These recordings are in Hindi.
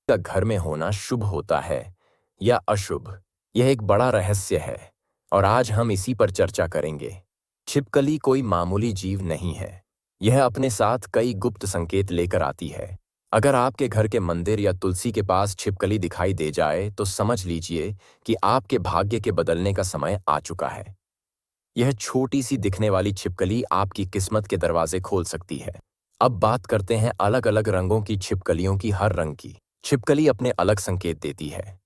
का घर में होना शुभ होता है या अशुभ, यह एक बड़ा रहस्य है और आज हम इसी पर चर्चा करेंगे। छिपकली कोई मामूली जीव नहीं है। यह अपने साथ कई गुप्त संकेत लेकर आती है। अगर आपके घर के मंदिर या तुलसी के पास छिपकली दिखाई दे जाए तो समझ लीजिए कि आपके भाग्य के बदलने का समय आ चुका है। यह छोटी सी दिखने वाली छिपकली आपकी किस्मत के दरवाजे खोल सकती है। अब बात करते हैं अलग अलग रंगों की छिपकलियों की। हर रंग की छिपकली अपने अलग संकेत देती है।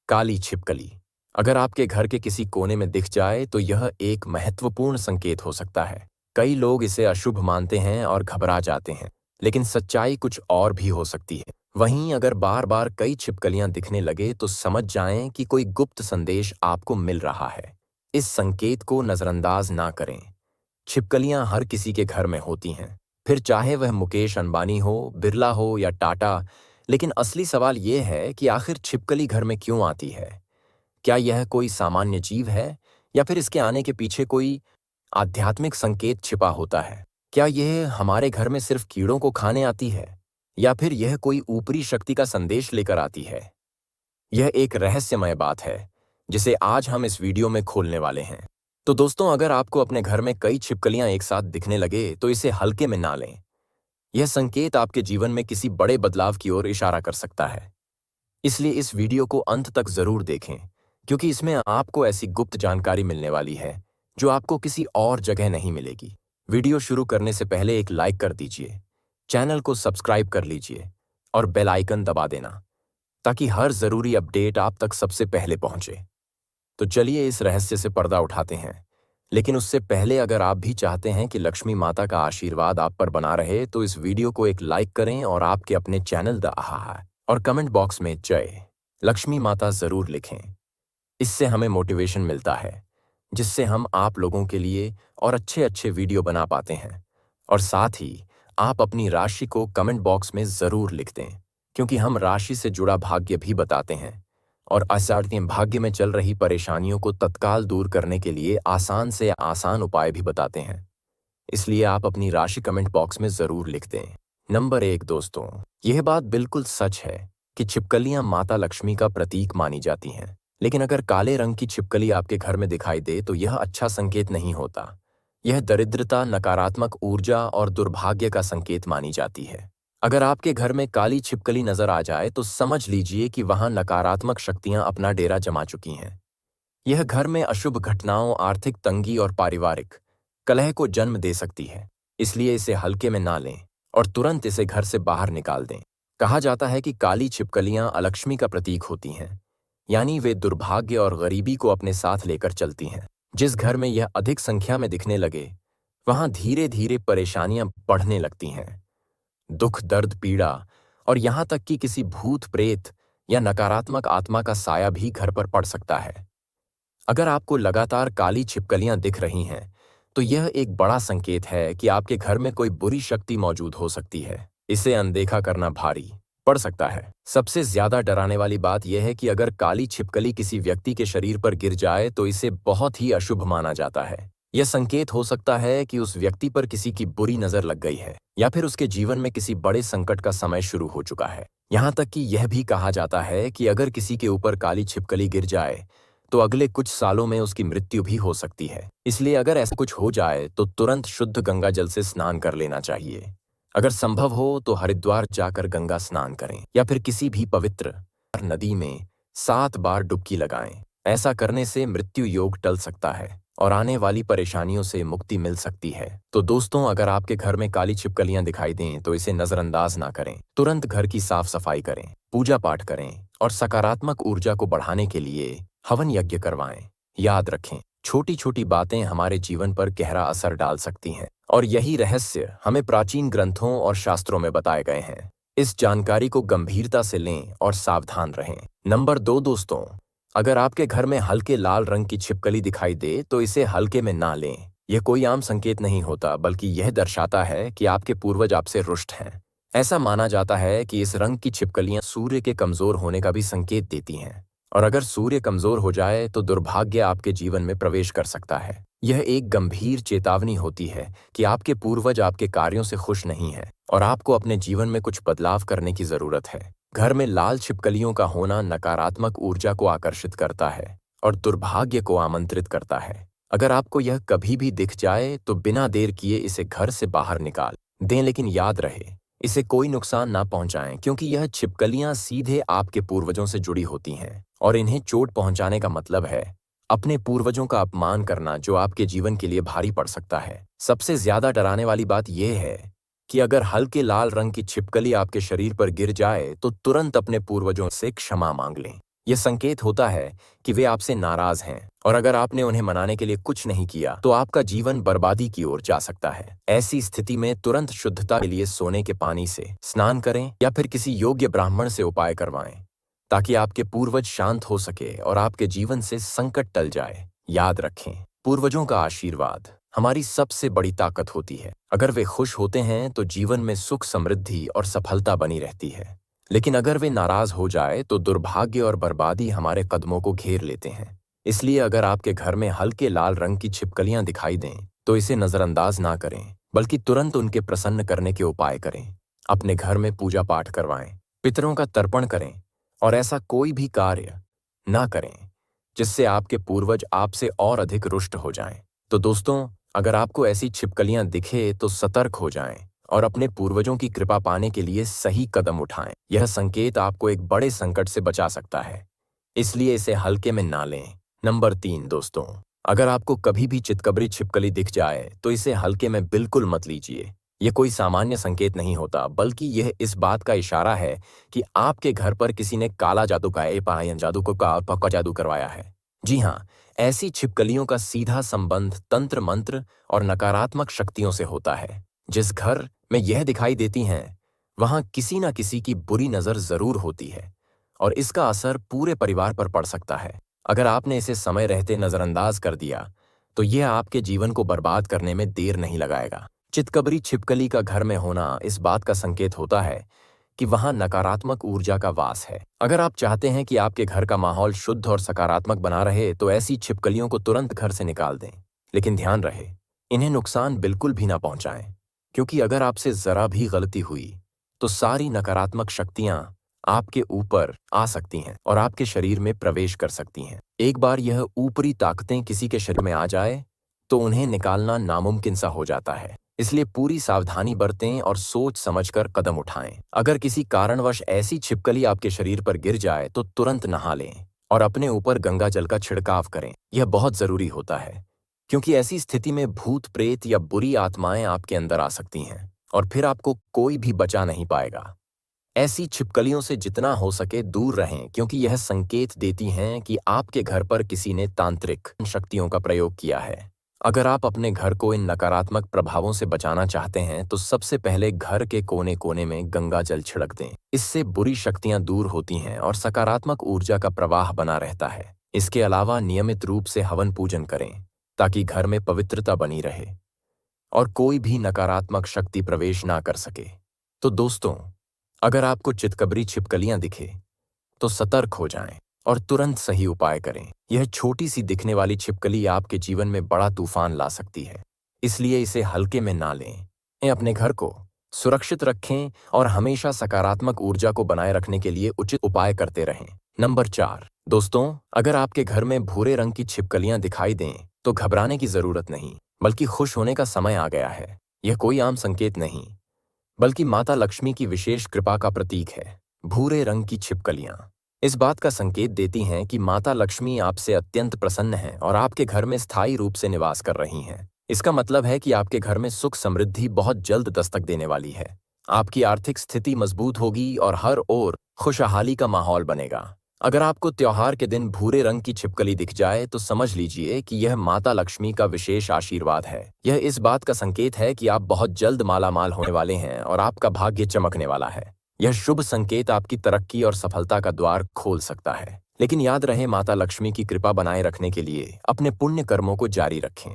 काली छिपकली अगर आपके घर के किसी कोने में दिख जाए तो यह एक महत्वपूर्ण संकेत हो सकता है। कई लोग इसे अशुभ मानते हैं और घबरा जाते हैं, लेकिन सच्चाई कुछ और भी हो सकती है। वहीं अगर बार बार कई छिपकलियां दिखने लगे तो समझ जाएं कि कोई गुप्त संदेश आपको मिल रहा है। इस संकेत को नजरअंदाज ना करें। छिपकलियां हर किसी के घर में होती हैं, फिर चाहे वह मुकेश अंबानी हो, बिरला हो या टाटा। लेकिन असली सवाल यह है कि आखिर छिपकली घर में क्यों आती है? क्या यह कोई सामान्य जीव है या फिर इसके आने के पीछे कोई आध्यात्मिक संकेत छिपा होता है? क्या यह हमारे घर में सिर्फ कीड़ों को खाने आती है या फिर यह कोई ऊपरी शक्ति का संदेश लेकर आती है? यह एक रहस्यमय बात है जिसे आज हम इस वीडियो में खोलने वाले हैं। तो दोस्तों, अगर आपको अपने घर में कई छिपकलियां एक साथ दिखने लगे तो इसे हल्के में ना लें। यह संकेत आपके जीवन में किसी बड़े बदलाव की ओर इशारा कर सकता है। इसलिए इस वीडियो को अंत तक जरूर देखें, क्योंकि इसमें आपको ऐसी गुप्त जानकारी मिलने वाली है जो आपको किसी और जगह नहीं मिलेगी। वीडियो शुरू करने से पहले एक लाइक कर दीजिए, चैनल को सब्सक्राइब कर लीजिए और बेल आइकन दबा देना ताकि हर जरूरी अपडेट आप तक सबसे पहले पहुंचे। तो चलिए इस रहस्य से पर्दा उठाते हैं। लेकिन उससे पहले अगर आप भी चाहते हैं कि लक्ष्मी माता का आशीर्वाद आप पर बना रहे तो इस वीडियो को एक लाइक करें और आपके अपने चैनल द आहा और कमेंट बॉक्स में जय लक्ष्मी माता जरूर लिखें। इससे हमें मोटिवेशन मिलता है, जिससे हम आप लोगों के लिए और अच्छे अच्छे वीडियो बना पाते हैं। और साथ ही आप अपनी राशि को कमेंट बॉक्स में जरूर लिख दें, क्योंकि हम राशि से जुड़ा भाग्य भी बताते हैं और असाध्य भाग्य में चल रही परेशानियों को तत्काल दूर करने के लिए आसान से आसान उपाय भी बताते हैं। इसलिए आप अपनी राशि कमेंट बॉक्स में जरूर लिख दें। नंबर 1 दोस्तों, यह बात बिल्कुल सच है कि छिपकलियां माता लक्ष्मी का प्रतीक मानी जाती हैं। लेकिन अगर काले रंग की छिपकली आपके घर में दिखाई दे तो यह अच्छा संकेत नहीं होता। यह दरिद्रता, नकारात्मक ऊर्जा और दुर्भाग्य का संकेत मानी जाती है। अगर आपके घर में काली छिपकली नजर आ जाए तो समझ लीजिए कि वहां नकारात्मक शक्तियां अपना डेरा जमा चुकी हैं। यह घर में अशुभ घटनाओं, आर्थिक तंगी और पारिवारिक कलह को जन्म दे सकती है। इसलिए इसे हल्के में ना लें और तुरंत इसे घर से बाहर निकाल दें। कहा जाता है कि काली छिपकलियां अलक्ष्मी का प्रतीक होती हैं, यानी वे दुर्भाग्य और गरीबी को अपने साथ लेकर चलती हैं। जिस घर में यह अधिक संख्या में दिखने लगे वहां धीरे धीरे परेशानियां बढ़ने लगती हैं। दुख, दर्द, पीड़ा और यहां तक कि किसी भूत, प्रेत या नकारात्मक आत्मा का साया भी घर पर पड़ सकता है। अगर आपको लगातार काली छिपकलियां दिख रही हैं तो यह एक बड़ा संकेत है कि आपके घर में कोई बुरी शक्ति मौजूद हो सकती है। इसे अनदेखा करना भारी पड़ सकता है। सबसे ज्यादा डराने वाली बात यह है कि अगर काली छिपकली किसी व्यक्ति के शरीर पर गिर जाए तो इसे बहुत ही अशुभ माना जाता है। यह संकेत हो सकता है कि उस व्यक्ति पर किसी की बुरी नजर लग गई है या फिर उसके जीवन में किसी बड़े संकट का समय शुरू हो चुका है। यहां तक कि यह भी कहा जाता है कि अगर किसी के ऊपर काली छिपकली गिर जाए तो अगले कुछ सालों में उसकी मृत्यु भी हो सकती है। इसलिए अगर ऐसा कुछ हो जाए तो तुरंत शुद्ध गंगा जल से स्नान कर लेना चाहिए। अगर संभव हो तो हरिद्वार जाकर गंगा स्नान करें या फिर किसी भी पवित्र नदी में 7 बार डुबकी लगाएं। ऐसा करने से मृत्यु योग टल सकता है और आने वाली परेशानियों से मुक्ति मिल सकती है। तो दोस्तों, अगर आपके घर में काली छिपकलियां दिखाई दें तो इसे नजरअंदाज ना करें। तुरंत घर की साफ सफाई करें, पूजा पाठ करें और सकारात्मक ऊर्जा को बढ़ाने के लिए हवन यज्ञ करवाएं। याद रखें, छोटी छोटी बातें हमारे जीवन पर गहरा असर डाल सकती हैं और यही रहस्य हमें प्राचीन ग्रंथों और शास्त्रों में बताए गए हैं। इस जानकारी को गंभीरता से लें और सावधान रहें। नंबर 2 दोस्तों, अगर आपके घर में हल्के लाल रंग की छिपकली दिखाई दे तो इसे हल्के में ना लें। यह कोई आम संकेत नहीं होता, बल्कि यह दर्शाता है कि आपके पूर्वज आपसे रुष्ट हैं। ऐसा माना जाता है कि इस रंग की छिपकलियां सूर्य के कमजोर होने का भी संकेत देती हैं और अगर सूर्य कमजोर हो जाए तो दुर्भाग्य आपके जीवन में प्रवेश कर सकता है। यह एक गंभीर चेतावनी होती है कि आपके पूर्वज आपके कार्यों से खुश नहीं हैं और आपको अपने जीवन में कुछ बदलाव करने की जरूरत है। घर में लाल छिपकलियों का होना नकारात्मक ऊर्जा को आकर्षित करता है और दुर्भाग्य को आमंत्रित करता है। अगर आपको यह कभी भी दिख जाए तो बिना देर किए इसे घर से बाहर निकाल दें, लेकिन याद रहे इसे कोई नुकसान ना पहुंचाएं, क्योंकि यह छिपकलियां सीधे आपके पूर्वजों से जुड़ी होती हैं और इन्हें चोट पहुंचाने का मतलब है अपने पूर्वजों का अपमान करना, जो आपके जीवन के लिए भारी पड़ सकता है। सबसे ज्यादा डराने वाली बात यह है कि अगर हल्के लाल रंग की छिपकली आपके शरीर पर गिर जाए तो तुरंत अपने पूर्वजों से क्षमा मांग लें। यह संकेत होता है कि वे आपसे नाराज हैं और अगर आपने उन्हें मनाने के लिए कुछ नहीं किया तो आपका जीवन बर्बादी की ओर जा सकता है। ऐसी स्थिति में तुरंत शुद्धता के लिए सोने के पानी से स्नान करें या फिर किसी योग्य ब्राह्मण से उपाय करवाएं, ताकि आपके पूर्वज शांत हो सके और आपके जीवन से संकट टल जाए। याद रखें, पूर्वजों का आशीर्वाद हमारी सबसे बड़ी ताकत होती है। अगर वे खुश होते हैं तो जीवन में सुख, समृद्धि और सफलता बनी रहती है, लेकिन अगर वे नाराज हो जाए तो दुर्भाग्य और बर्बादी हमारे कदमों को घेर लेते हैं। इसलिए अगर आपके घर में हल्के लाल रंग की छिपकलियां दिखाई दें तो इसे नजरअंदाज ना करें, बल्कि तुरंत उनके प्रसन्न करने के उपाय करें। अपने घर में पूजा पाठ करवाएं, पितरों का तर्पण करें और ऐसा कोई भी कार्य ना करें जिससे आपके पूर्वज आपसे और अधिक रुष्ट हो जाएं। तो दोस्तों, अगर आपको ऐसी छिपकलियां दिखे तो सतर्क हो जाएं और अपने पूर्वजों की कृपा पाने के लिए सही कदम उठाएं। यह संकेत आपको एक बड़े संकट से बचा सकता है, इसलिए इसे हल्के में ना लें। नंबर 3 दोस्तों, अगर आपको कभी भी चितकबरी छिपकली दिख जाए तो इसे हल्के में बिल्कुल मत लीजिए। यह कोई सामान्य संकेत नहीं होता, बल्कि यह इस बात का इशारा है कि आपके घर पर किसी ने काला जादू का जादू को पक्का जादू करवाया है। जी हाँ, ऐसी छिपकलियों का सीधा संबंध तंत्र मंत्र और नकारात्मक शक्तियों से होता है। जिस घर में यह दिखाई देती हैं वहां किसी न किसी की बुरी नजर जरूर होती है और इसका असर पूरे परिवार पर पड़ सकता है। अगर आपने इसे समय रहते नजरअंदाज कर दिया तो यह आपके जीवन को बर्बाद करने में देर नहीं लगाएगा। चितकबरी छिपकली का घर में होना इस बात का संकेत होता है कि वहां नकारात्मक ऊर्जा का वास है। अगर आप चाहते हैं कि आपके घर का माहौल शुद्ध और सकारात्मक बना रहे तो ऐसी छिपकलियों को तुरंत घर से निकाल दें, लेकिन ध्यान रहे इन्हें नुकसान बिल्कुल भी ना पहुंचाएं, क्योंकि अगर आपसे जरा भी गलती हुई तो सारी नकारात्मक शक्तियां आपके ऊपर आ सकती हैं और आपके शरीर में प्रवेश कर सकती हैं। एक बार यह ऊपरी ताकतें किसी के शरीर में आ जाए तो उन्हें निकालना नामुमकिन सा हो जाता है। इसलिए पूरी सावधानी बरतें और सोच समझकर कदम उठाएं। अगर किसी कारणवश ऐसी छिपकली आपके शरीर पर गिर जाए तो तुरंत नहा लें और अपने ऊपर गंगा जल का छिड़काव करें। यह बहुत जरूरी होता है, क्योंकि ऐसी स्थिति में भूत प्रेत या बुरी आत्माएं आपके अंदर आ सकती हैं और फिर आपको कोई भी बचा नहीं पाएगा। ऐसी छिपकलियों से जितना हो सके दूर रहें, क्योंकि यह संकेत देती हैं कि आपके घर पर किसी ने तांत्रिक शक्तियों का प्रयोग किया है। अगर आप अपने घर को इन नकारात्मक प्रभावों से बचाना चाहते हैं तो सबसे पहले घर के कोने कोने में गंगा जल छिड़क दें। इससे बुरी शक्तियां दूर होती हैं और सकारात्मक ऊर्जा का प्रवाह बना रहता है। इसके अलावा नियमित रूप से हवन पूजन करें ताकि घर में पवित्रता बनी रहे और कोई भी नकारात्मक शक्ति प्रवेश ना कर सके। तो दोस्तों, अगर आपको चितकबरी छिपकलियां दिखे तो सतर्क हो जाएं और तुरंत सही उपाय करें। यह छोटी सी दिखने वाली छिपकली आपके जीवन में बड़ा तूफान ला सकती है, इसलिए इसे हल्के में ना लें। अपने घर को सुरक्षित रखें और हमेशा सकारात्मक ऊर्जा को बनाए रखने के लिए उचित उपाय करते रहें। नंबर 4 दोस्तों, अगर आपके घर में भूरे रंग की छिपकलियां दिखाई दें तो घबराने की जरूरत नहीं, बल्कि खुश होने का समय आ गया है। यह कोई आम संकेत नहीं, बल्कि माता लक्ष्मी की विशेष कृपा का प्रतीक है। भूरे रंग की छिपकलियां इस बात का संकेत देती हैं कि माता लक्ष्मी आपसे अत्यंत प्रसन्न हैं और आपके घर में स्थायी रूप से निवास कर रही हैं। इसका मतलब है कि आपके घर में सुख समृद्धि बहुत जल्द दस्तक देने वाली है। आपकी आर्थिक स्थिति मजबूत होगी और हर ओर खुशहाली का माहौल बनेगा। अगर आपको त्योहार के दिन भूरे रंग की छिपकली दिख जाए तो समझ लीजिए कि यह माता लक्ष्मी का विशेष आशीर्वाद है। यह इस बात का संकेत है कि आप बहुत जल्द मालामाल होने वाले हैं और आपका भाग्य चमकने वाला है। यह शुभ संकेत आपकी तरक्की और सफलता का द्वार खोल सकता है। लेकिन याद रहे, माता लक्ष्मी की कृपा बनाए रखने के लिए अपने पुण्य कर्मों को जारी रखें,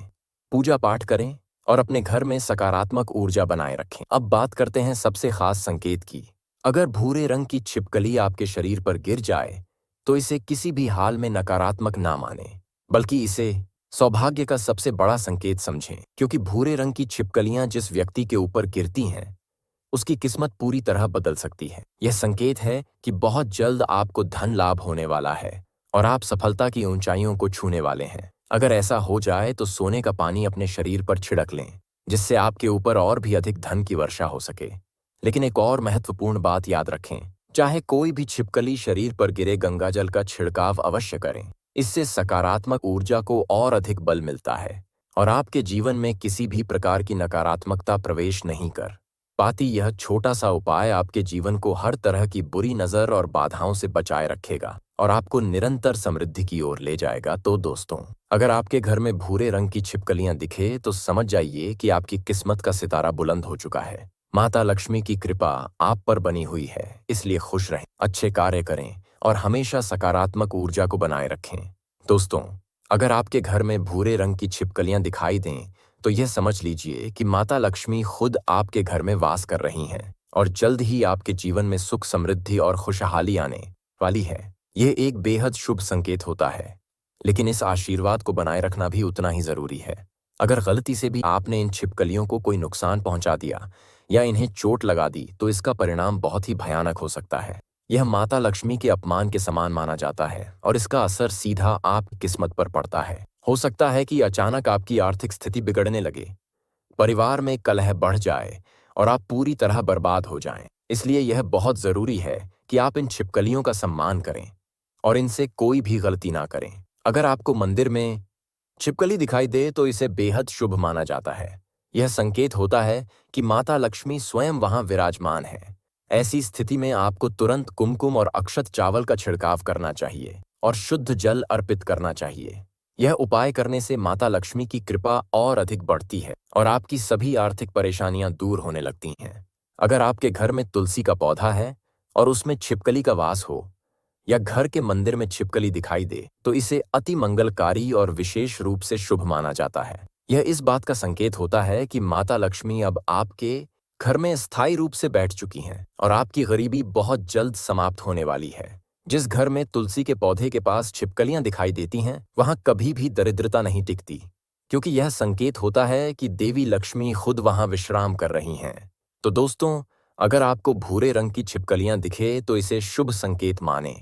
पूजा पाठ करें और अपने घर में सकारात्मक ऊर्जा बनाए रखें। अब बात करते हैं सबसे खास संकेत की। अगर भूरे रंग की छिपकली आपके शरीर पर गिर जाए तो इसे किसी भी हाल में नकारात्मक ना माने, बल्कि इसे सौभाग्य का सबसे बड़ा संकेत समझें, क्योंकि भूरे रंग की छिपकलियां जिस व्यक्ति के ऊपर गिरती हैं उसकी किस्मत पूरी तरह बदल सकती है। यह संकेत है कि बहुत जल्द आपको धन लाभ होने वाला है और आप सफलता की ऊंचाइयों को छूने वाले हैं। अगर ऐसा हो जाए तो सोने का पानी अपने शरीर पर छिड़क लें, जिससे आपके ऊपर और भी अधिक धन की वर्षा हो सके। लेकिन एक और महत्वपूर्ण बात याद रखें, चाहे कोई भी छिपकली शरीर पर गिरे, गंगाजल का छिड़काव अवश्य करें। इससे सकारात्मक ऊर्जा को और अधिक बल मिलता है और आपके जीवन में किसी भी प्रकार की नकारात्मकता प्रवेश नहीं कर पाती। यह छोटा सा उपाय आपके जीवन को हर तरह की बुरी नजर और बाधाओं से बचाए रखेगा और आपको निरंतर समृद्धि की ओर ले जाएगा। तो दोस्तों, अगर आपके घर में भूरे रंग की छिपकलियां दिखे तो समझ जाइए कि आपकी किस्मत का सितारा बुलंद हो चुका है। माता लक्ष्मी की कृपा आप पर बनी हुई है, इसलिए खुश रहें, अच्छे कार्य करें और हमेशा सकारात्मक ऊर्जा को बनाए रखें। दोस्तों, अगर आपके घर में भूरे रंग की छिपकलियां दिखाई दें तो यह समझ लीजिए कि माता लक्ष्मी खुद आपके घर में वास कर रही हैं और जल्द ही आपके जीवन में सुख, समृद्धि और खुशहाली आने वाली है। यह एक बेहद शुभ संकेत होता है, लेकिन इस आशीर्वाद को बनाए रखना भी उतना ही जरूरी है। अगर गलती से भी आपने इन छिपकलियों को कोई नुकसान पहुंचा दिया या इन्हें चोट लगा दी तो इसका परिणाम बहुत ही भयानक हो सकता है। यह माता लक्ष्मी के अपमान के समान माना जाता है और इसका असर सीधा आपकी किस्मत पर पड़ता है। हो सकता है कि अचानक आपकी आर्थिक स्थिति बिगड़ने लगे, परिवार में कलह बढ़ जाए और आप पूरी तरह बर्बाद हो जाएं। इसलिए यह बहुत जरूरी है कि आप इन छिपकलियों का सम्मान करें और इनसे कोई भी गलती ना करें। अगर आपको मंदिर में छिपकली दिखाई दे तो इसे बेहद शुभ माना जाता है। यह संकेत होता है कि माता लक्ष्मी स्वयं वहां विराजमान है। ऐसी स्थिति में आपको तुरंत कुमकुम और अक्षत चावल का छिड़काव करना चाहिए और शुद्ध जल अर्पित करना चाहिए। यह उपाय करने से माता लक्ष्मी की कृपा और अधिक बढ़ती है और आपकी सभी आर्थिक परेशानियां दूर होने लगती हैं। अगर आपके घर में तुलसी का पौधा है और उसमें छिपकली का वास हो या घर के मंदिर में छिपकली दिखाई दे तो इसे अति मंगलकारी और विशेष रूप से शुभ माना जाता है। यह इस बात का संकेत होता है कि माता लक्ष्मी अब आपके घर में स्थायी रूप से बैठ चुकी हैं और आपकी गरीबी बहुत जल्द समाप्त होने वाली है। जिस घर में तुलसी के पौधे के पास छिपकलियां दिखाई देती हैं वहां कभी भी दरिद्रता नहीं टिकती, क्योंकि यह संकेत होता है कि देवी लक्ष्मी खुद वहां विश्राम कर रही हैं। तो दोस्तों, अगर आपको भूरे रंग की छिपकलियां दिखे तो इसे शुभ संकेत माने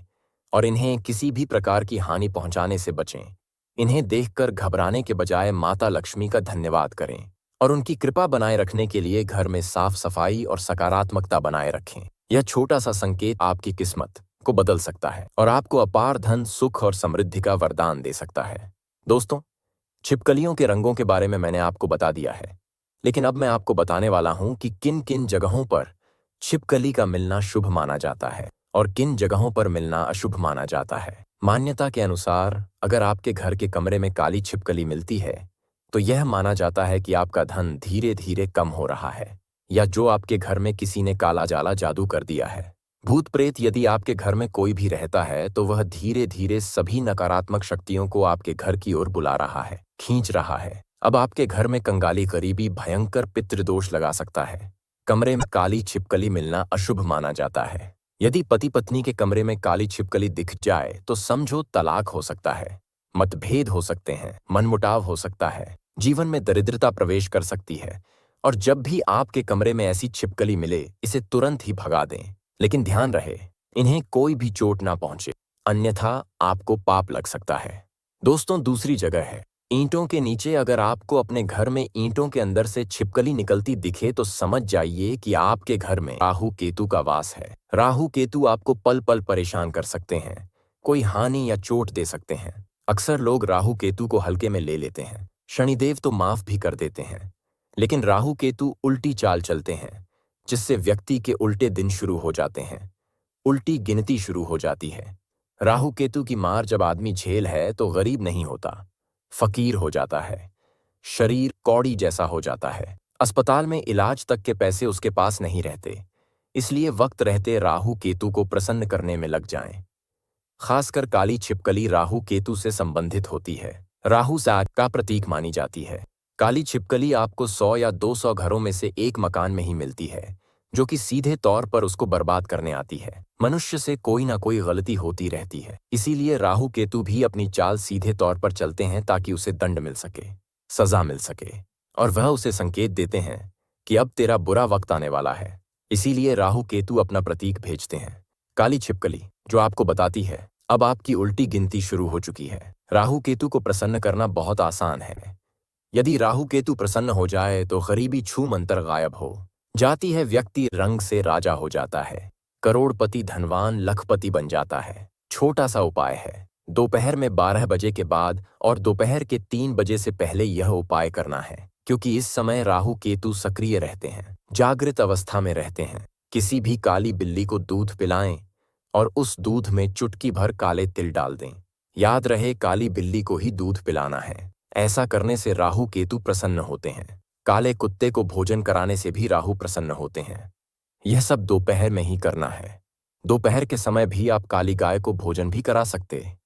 और इन्हें किसी भी प्रकार की हानि पहुंचाने से बचें। इन्हें देखकर घबराने के बजाय माता लक्ष्मी का धन्यवाद करें और उनकी कृपा बनाए रखने के लिए घर में साफ सफाई और सकारात्मकता बनाए रखें। यह छोटा सा संकेत आपकी किस्मत को बदल सकता है और आपको अपार धन, सुख और समृद्धि का वरदान दे सकता है। दोस्तों, छिपकलियों के रंगों के बारे में मैंने आपको बता दिया है, लेकिन अब मैं आपको बताने वाला हूं कि किन किन जगहों पर छिपकली का मिलना शुभ माना जाता है और किन जगहों पर मिलना अशुभ माना जाता है। मान्यता के अनुसार अगर आपके घर के कमरे में काली छिपकली मिलती है तो यह माना जाता है कि आपका धन धीरे धीरे कम हो रहा है या जो आपके घर में किसी ने काला जाला जादू कर दिया है। भूत प्रेत यदि आपके घर में कोई भी रहता है तो वह धीरे धीरे सभी नकारात्मक शक्तियों को आपके घर की ओर बुला रहा है, खींच रहा है। अब आपके घर में कंगाली, गरीबी, भयंकर पितृदोष लगा सकता है। कमरे में काली छिपकली मिलना अशुभ माना जाता है। यदि पति पत्नी के कमरे में काली छिपकली दिख जाए तो समझो तलाक हो सकता है, मतभेद हो सकते हैं, मनमुटाव हो सकता है, जीवन में दरिद्रता प्रवेश कर सकती है। और जब भी आपके कमरे में ऐसी छिपकली मिले इसे तुरंत ही भगा दें, लेकिन ध्यान रहे इन्हें कोई भी चोट ना पहुंचे, अन्यथा आपको पाप लग सकता है। दोस्तों, दूसरी जगह है ईंटों के नीचे। अगर आपको अपने घर में ईंटों के अंदर से छिपकली निकलती दिखे तो समझ जाइए कि आपके घर में राहु केतु का वास है। राहु केतु आपको पल पल परेशान कर सकते हैं, कोई हानि या चोट दे सकते हैं। अक्सर लोग राहु केतु को हल्के में ले लेते हैं, शनिदेव तो माफ भी कर देते हैं, लेकिन राहु केतु उल्टी चाल चलते हैं जिससे व्यक्ति के उल्टे दिन शुरू हो जाते हैं, उल्टी गिनती शुरू हो जाती है। राहु केतु की मार जब आदमी झेल है तो गरीब नहीं होता, फकीर हो जाता है, शरीर कौड़ी जैसा हो जाता है, अस्पताल में इलाज तक के पैसे उसके पास नहीं रहते। इसलिए वक्त रहते राहु केतु को प्रसन्न करने में लग जाएं। खासकर काली छिपकली राहु केतु से संबंधित होती है, राहु साग का प्रतीक मानी जाती है। काली छिपकली आपको 100 या 200 घरों में से एक मकान में ही मिलती है, जो कि सीधे तौर पर उसको बर्बाद करने आती है। मनुष्य से कोई ना कोई गलती होती रहती है, इसीलिए राहु केतु भी अपनी चाल सीधे तौर पर चलते हैं ताकि उसे दंड मिल सके, सजा मिल सके, और वह उसे संकेत देते हैं कि अब तेरा बुरा वक्त आने वाला है। इसीलिए राहु केतु अपना प्रतीक भेजते हैं, काली छिपकली, जो आपको बताती है अब आपकी उल्टी गिनती शुरू हो चुकी है। राहु केतु को प्रसन्न करना बहुत आसान है। यदि राहु केतु प्रसन्न हो जाए तो गरीबी छू मंतर गायब हो जाती है, व्यक्ति रंग से राजा हो जाता है, करोड़पति धनवान लखपति बन जाता है। छोटा सा उपाय है, दोपहर में 12 बजे के बाद और दोपहर के 3 बजे से पहले यह उपाय करना है, क्योंकि इस समय राहु केतु सक्रिय रहते हैं, जागृत अवस्था में रहते हैं। किसी भी काली बिल्ली को दूध पिलाएं और उस दूध में चुटकी भर काले तिल डाल दें। याद रहे, काली बिल्ली को ही दूध पिलाना है। ऐसा करने से राहु केतु प्रसन्न होते हैं। काले कुत्ते को भोजन कराने से भी राहु प्रसन्न होते हैं। यह सब दोपहर में ही करना है। दोपहर के समय भी आप काली गाय को भोजन भी करा सकते हैं।